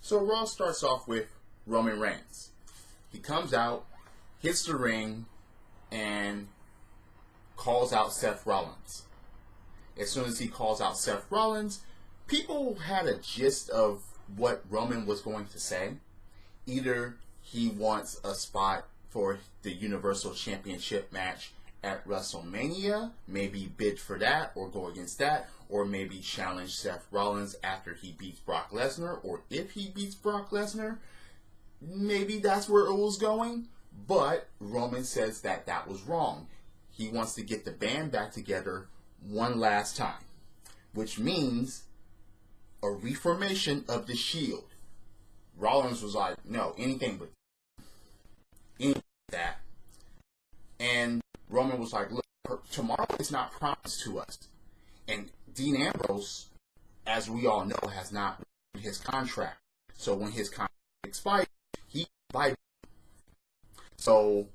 So Raw starts off with Roman Reigns. He comes out, hits the ring, and calls out Seth Rollins. As soon as he calls out Seth Rollins, people had a gist of what Roman was going to say. Either he wants a spot for the Universal Championship match at WrestleMania, maybe bid for that or go against that, or maybe challenge Seth Rollins after he beats Brock Lesnar, or if he beats Brock Lesnar, maybe that's where it was going. But Roman says that that was wrong. He wants to get the band back together one last time, which means a reformation of the Shield. Rollins was like, no, anything but that. And Roman was like, look, tomorrow is not promised to us. And Dean Ambrose, as we all know, has not renewed his contract. So when his contract expires, he invited. So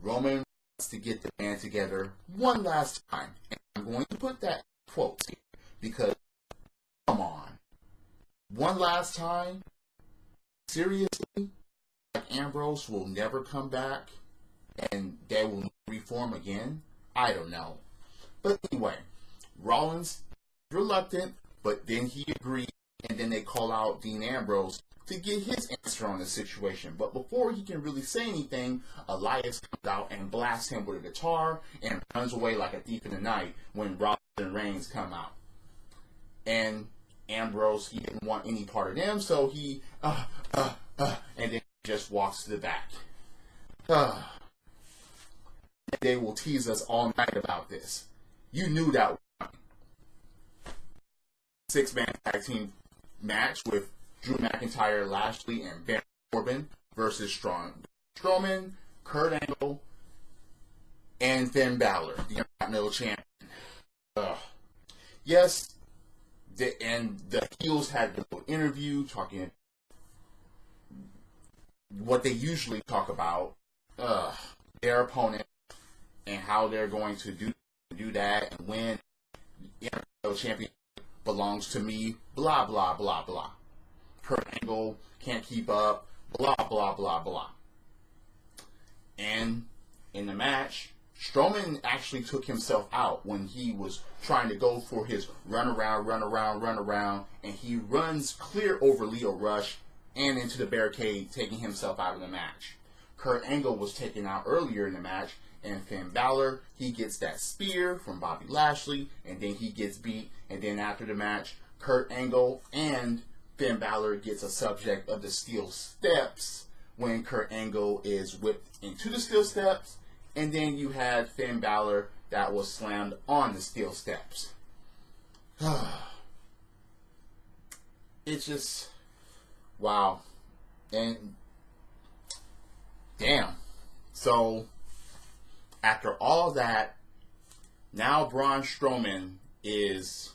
Roman wants to get the band together one last time. And I'm going to put that in quotes here because, come on. One last time? Seriously? Like Ambrose will never come back and they will reform again? I don't know. But anyway, Rollins reluctant, but then he agreed, and then they call out Dean Ambrose to get his answer on the situation. But before he can really say anything, Elias comes out and blasts him with a guitar and runs away like a thief in the night when Rollins and Reigns come out. And Ambrose, he didn't want any part of them, so he and then just walks to the back. They will tease us all night about this. You knew that was coming. 6-man tag team match with Drew McIntyre, Lashley, and Baron Corbin versus Strowman, Kurt Angle, and Finn Balor, the Intercontinental Champion. Yes, the heels had a little interview talking what they usually talk about, their opponent and how they're going to do that and win. The Intercontinental Champion belongs to me, blah, blah, blah, blah. Kurt Angle can't keep up, blah, blah, blah, blah. And in the match, Strowman actually took himself out when he was trying to go for his run around, and he runs clear over Leo Rush and into the barricade, taking himself out of the match. Kurt Angle was taken out earlier in the match, and Finn Balor, he gets that spear from Bobby Lashley, and then he gets beat, and then after the match, Kurt Angle and Finn Balor gets a subject of the steel steps when Kurt Angle is whipped into the steel steps, and then you had Finn Balor that was slammed on the steel steps. It's just, wow. And, damn. So, after all that, now Braun Strowman is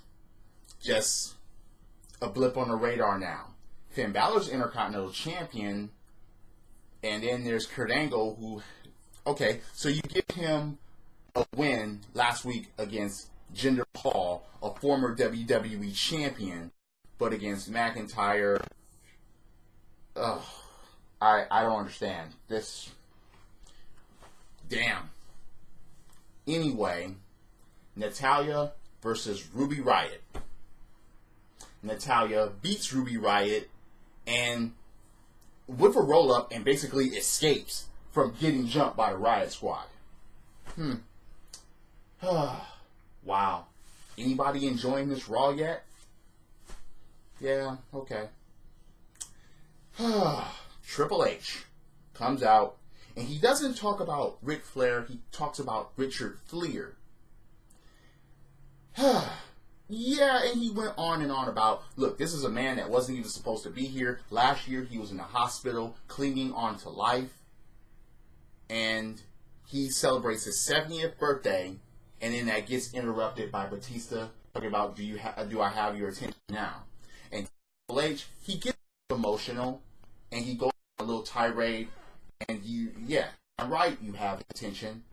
just a blip on the radar now. Finn Balor's Intercontinental Champion, and then there's Kurt Angle, who, okay, so you give him a win last week against Jinder Mahal, a former WWE champion, but against McIntyre, I don't understand. This, damn. Anyway, Natalya versus Ruby Riot. Natalya beats Ruby Riot and with a roll-up and basically escapes from getting jumped by the Riot Squad. Wow. Anybody enjoying this Raw yet? Yeah, okay. Triple H comes out, and he doesn't talk about Ric Flair, he talks about Richard Fliehr. Yeah, and he went on and on about, look, this is a man that wasn't even supposed to be here. Last year, he was in the hospital clinging on to life. And he celebrates his 70th birthday, and then that gets interrupted by Batista talking about, do I have your attention now? And Triple H, he gets emotional, and he goes on a little tirade, and yeah, I'm right, you have attention.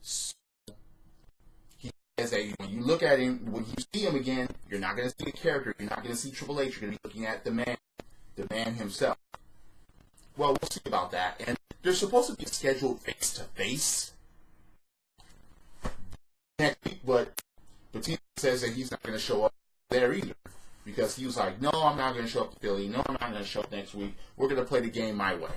So, he says that when you look at him, when you see him again, you're not going to see the character, you're not going to see Triple H, you're going to be looking at the the man himself. Well, we'll see about that. And there's supposed to be a scheduled face-to-face next week, but Batista says that he's not going to show up there either. Because he was like, no, I'm not going to show up to Philly. No, I'm not going to show up next week. We're going to play the game my way.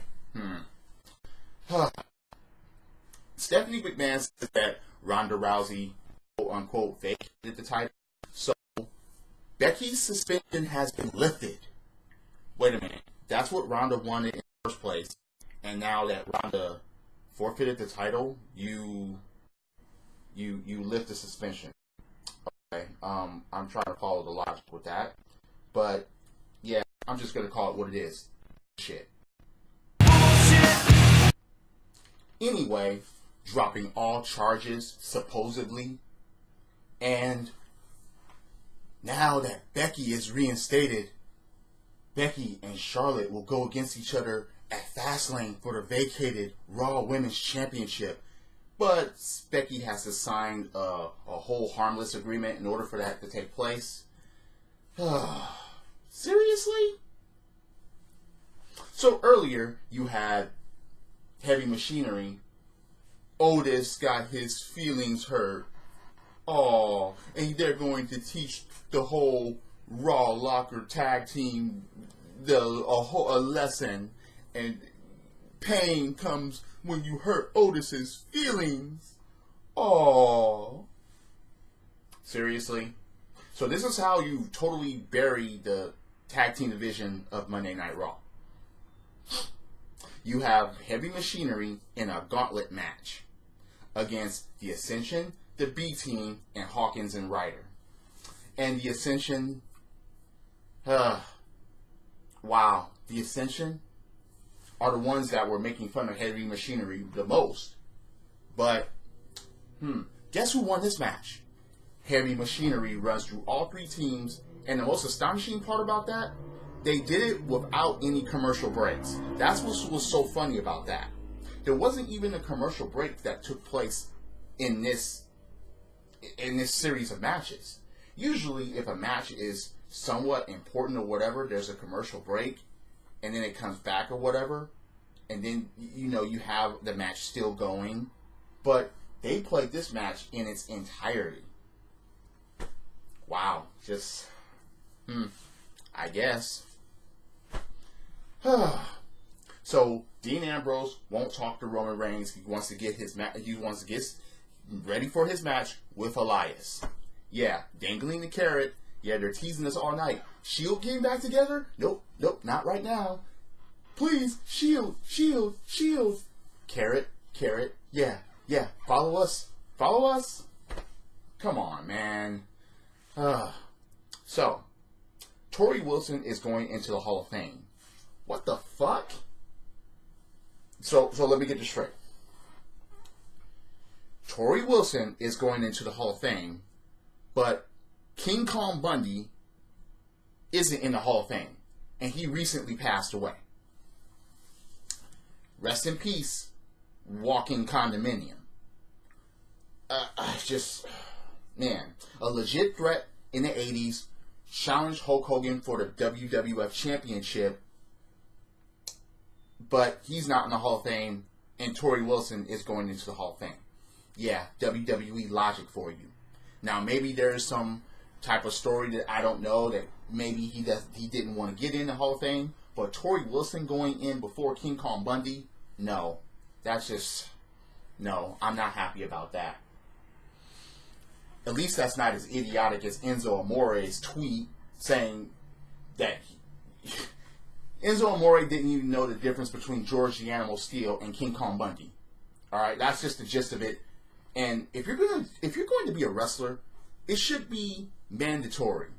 Stephanie McMahon says that Ronda Rousey, quote-unquote, vacated the title. So, Becky's suspension has been lifted. Wait a minute. That's what Ronda wanted in the first place. And now that Ronda forfeited the title, you lift the suspension. Okay. I'm trying to follow the logic with that. But, yeah, I'm just going to call it what it is. Shit. Anyway, dropping all charges, supposedly. And now that Becky is reinstated, Becky and Charlotte will go against each other at Fastlane for the vacated Raw Women's Championship. But Becky has to sign a whole harmless agreement in order for that to take place. Seriously? So earlier, you had Heavy Machinery. Otis got his feelings hurt. Oh, and they're going to teach the whole Raw Locker tag team a lesson. And pain comes when you hurt Otis's feelings. Oh. Seriously? So this is how you totally bury the tag team division of Monday Night Raw. You have Heavy Machinery in a gauntlet match against the Ascension, the B-Team, and Hawkins and Ryder. And the Ascension, wow, the Ascension are the ones that were making fun of Heavy Machinery the most. But, guess who won this match? Heavy Machinery runs through all three teams, and the most astonishing part about that, they did it without any commercial breaks. That's what was so funny about that. There wasn't even a commercial break that took place in this series of matches. Usually, if a match is somewhat important or whatever, there's a commercial break, and then it comes back or whatever, and then, you have the match still going. But they played this match in its entirety. Wow. Just, I guess. So, Dean Ambrose won't talk to Roman Reigns. He wants to get ready for his match with Elias. Yeah, dangling the carrot. Yeah, they're teasing us all night. Shield getting back together? Nope, not right now. Please, Shield. Carrot, yeah, follow us. Come on, man. So, Tori Wilson is going into the Hall of Fame. What the fuck? So let me get this straight. Tori Wilson is going into the Hall of Fame, but King Kong Bundy isn't in the Hall of Fame, and he recently passed away. Rest in peace, walking condominium. Man, a legit threat in the 80s, challenged Hulk Hogan for the WWF Championship, but he's not in the Hall of Fame, and Tori Wilson is going into the Hall of Fame. Yeah, WWE logic for you. Now, maybe there's some type of story that I don't know, that maybe he didn't want to get in the Hall of Fame, but Tori Wilson going in before King Kong Bundy, no. That's just, no, I'm not happy about that. At least that's not as idiotic as Enzo Amore's tweet saying that Enzo Amore didn't even know the difference between George the Animal Steel and King Kong Bundy. All right, that's just the gist of it. And if you're going to be a wrestler, it should be mandatory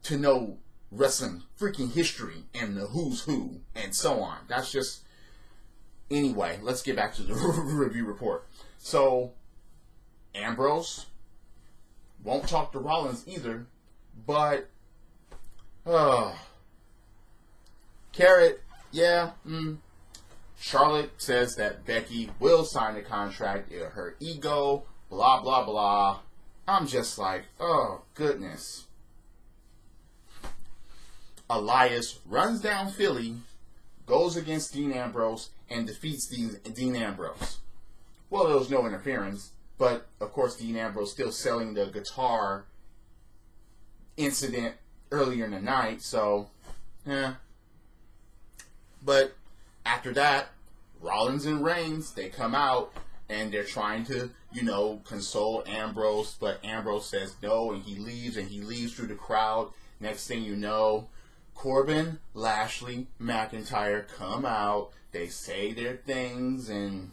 to know wrestling freaking history and the who's who and so on. That's just, anyway. Let's get back to the review report. So, Ambrose won't talk to Rollins either, but Carrot, yeah, Charlotte says that Becky will sign the contract. Her ego, blah, blah, blah. I'm just like, oh, goodness. Elias runs down Philly, goes against Dean Ambrose, and defeats Dean Ambrose. Well, there was no interference, but of course Dean Ambrose still selling the guitar incident earlier in the night, so, But after that, Rollins and Reigns, they come out, and they're trying to, console Ambrose, but Ambrose says no, and he leaves through the crowd. Next thing you know, Corbin, Lashley, McIntyre come out, they say their things, and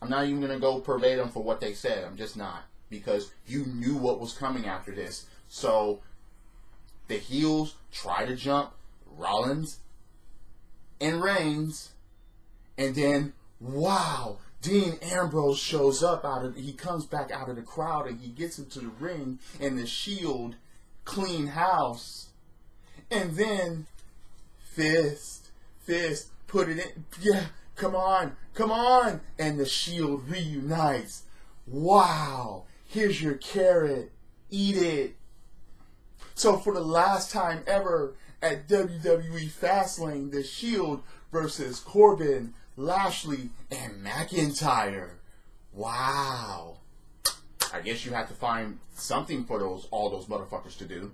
I'm not even going to go verbatim for what they said. I'm just not, because you knew what was coming after this. So the heels try to jump Rollins and Reigns, and then, wow, Dean Ambrose shows up he comes back out of the crowd, and he gets into the ring, and the Shield clean house. And then, fist, put it in, yeah, come on, and the Shield reunites. Wow, here's your carrot, eat it. So for the last time ever at WWE Fastlane, the Shield versus Corbin, Lashley, and McIntyre. Wow. I guess you have to find something for all those motherfuckers to do.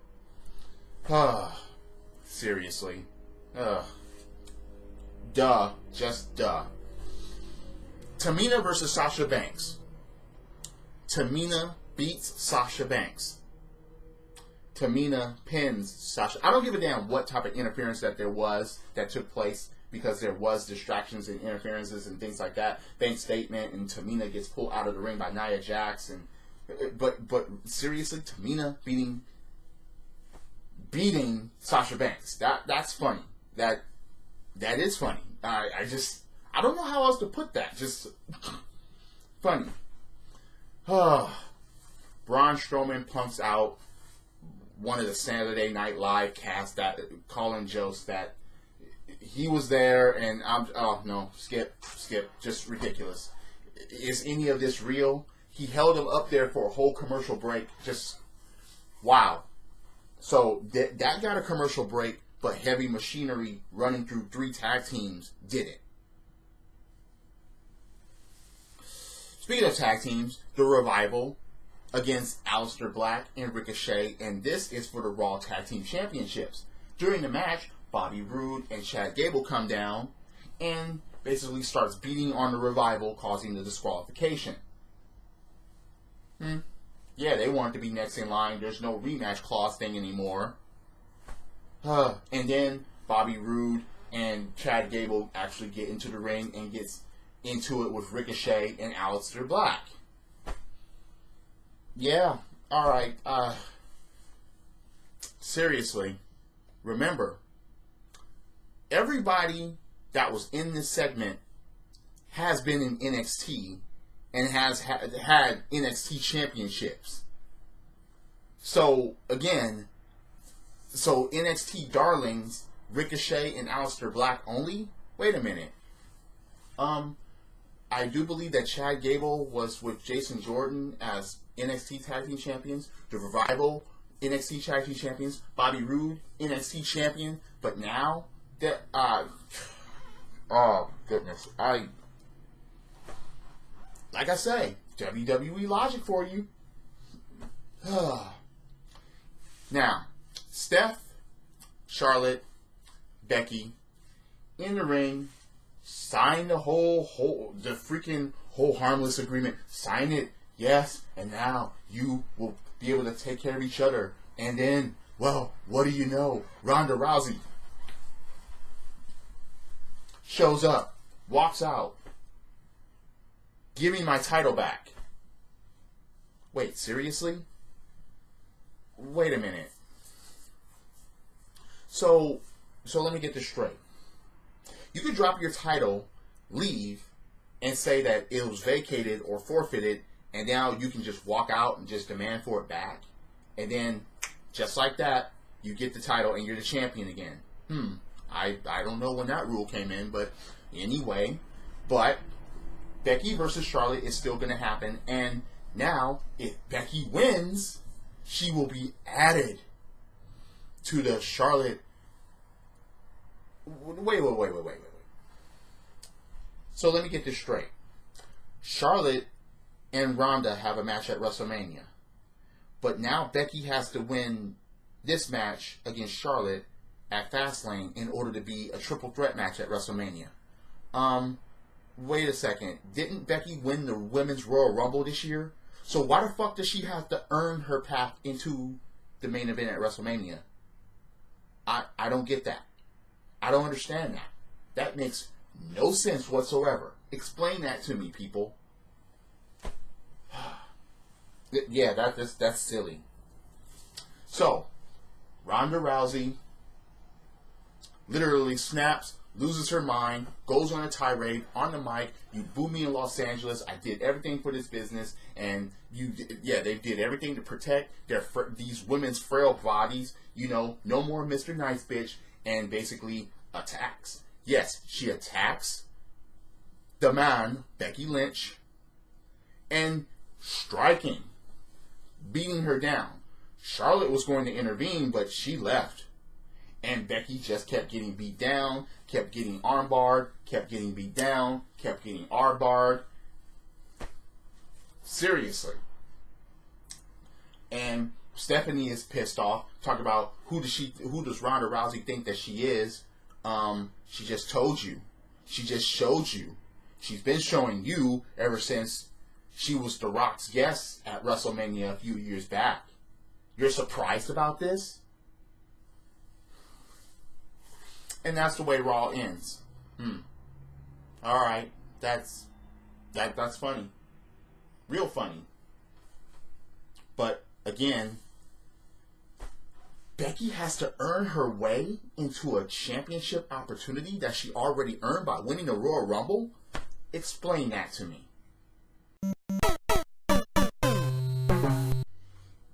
Seriously. Duh. Just duh. Tamina versus Sasha Banks. Tamina beats Sasha Banks. Tamina pins Sasha. I don't give a damn what type of interference that took place, because there was distractions and interferences and things like that. Banks' statement, and Tamina gets pulled out of the ring by Nia Jax, but seriously, Tamina beating Sasha Banks. That's funny. That is funny. I don't know how else to put that. Just funny. Braun Strowman pumps out one of the Saturday Night Live cast that calling jokes that he was there, and skip, just ridiculous. Is any of this real? He held him up there for a whole commercial break. Just wow. So that got a commercial break, but Heavy Machinery running through 3 tag teams did it. Speaking of tag teams, the Revival against Aleister Black and Ricochet, and this is for the Raw Tag Team Championships. During the match, Bobby Roode and Chad Gable come down and basically starts beating on the Revival, causing the disqualification. Yeah, they want to be next in line. There's no rematch clause thing anymore. And then Bobby Roode and Chad Gable actually get into the ring and gets into it with Ricochet and Aleister Black. Yeah, alright. Seriously, remember, everybody that was in this segment has been in NXT and has had NXT championships. So, again, NXT darlings, Ricochet and Aleister Black only? Wait a minute. I do believe that Chad Gable was with Jason Jordan as NXT Tag Team Champions. The Revival, NXT Tag Team Champions. Bobby Roode, NXT Champion. But now, oh, goodness. Like I say, WWE logic for you. Now, Steph, Charlotte, Becky, in the ring, sign the freaking whole harmless agreement. Sign it, yes, and now you will be able to take care of each other. And then, well, what do you know? Ronda Rousey shows up, walks out, give me my title back. Wait, seriously? Wait a minute. So let me get this straight. You could drop your title, leave, and say that it was vacated or forfeited, and now you can just walk out and just demand for it back. And then, just like that, you get the title and you're the champion again. I don't know when that rule came in, but anyway. But Becky versus Charlotte is still going to happen. And now, if Becky wins, she will be added to the Charlotte Wait. So let me get this straight. Charlotte and Ronda have a match at WrestleMania. But now Becky has to win this match against Charlotte at Fastlane in order to be a triple threat match at WrestleMania. Wait a second. Didn't Becky win the Women's Royal Rumble this year? So why the fuck does she have to earn her path into the main event at WrestleMania? I don't get that. I don't understand that. That makes no sense whatsoever. Explain that to me, people. Yeah, that's silly. So, Ronda Rousey literally snaps, loses her mind, goes on a tirade on the mic. You boo me in Los Angeles. I did everything for this business, and they did everything to protect these women's frail bodies. You know, no more Mr. Nice Bitch, and basically attacks. Yes, she attacks the man, Becky Lynch, and striking, beating her down. Charlotte was going to intervene, but she left. And Becky just kept getting beat down, kept getting armbarred, kept getting beat down, kept getting armbarred. Seriously. And Stephanie is pissed off. Talk about who does Ronda Rousey think that she is? She just told you. She just showed you. She's been showing you ever since she was The Rock's guest at WrestleMania a few years back. You're surprised about this? And that's the way Raw ends. Alright. That's funny. Real funny. But, again, Becky has to earn her way into a championship opportunity that she already earned by winning the Royal Rumble? Explain that to me.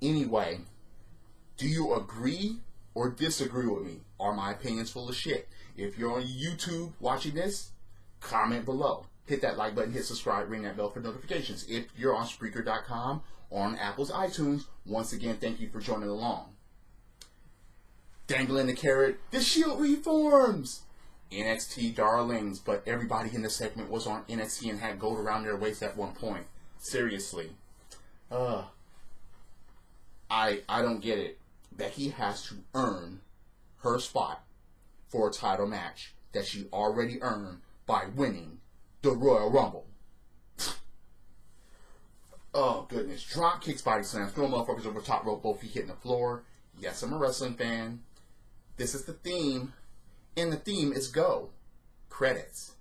Anyway, do you agree or disagree with me? Are my opinions full of shit? If you're on YouTube watching this, comment below. Hit that like button, hit subscribe, ring that bell for notifications. If you're on Spreaker.com or on Apple's iTunes, once again, thank you for joining along. Dangling the carrot, the Shield reforms! NXT darlings, but everybody in the segment was on NXT and had gold around their waist at one point. Seriously. I don't get it. Becky has to earn her spot for a title match that she already earned by winning the Royal Rumble. Oh, goodness. Drop kicks, body slams, throw motherfuckers over the top rope, both feet hitting the floor. Yes, I'm a wrestling fan. This is the theme, and the theme is go. Credits.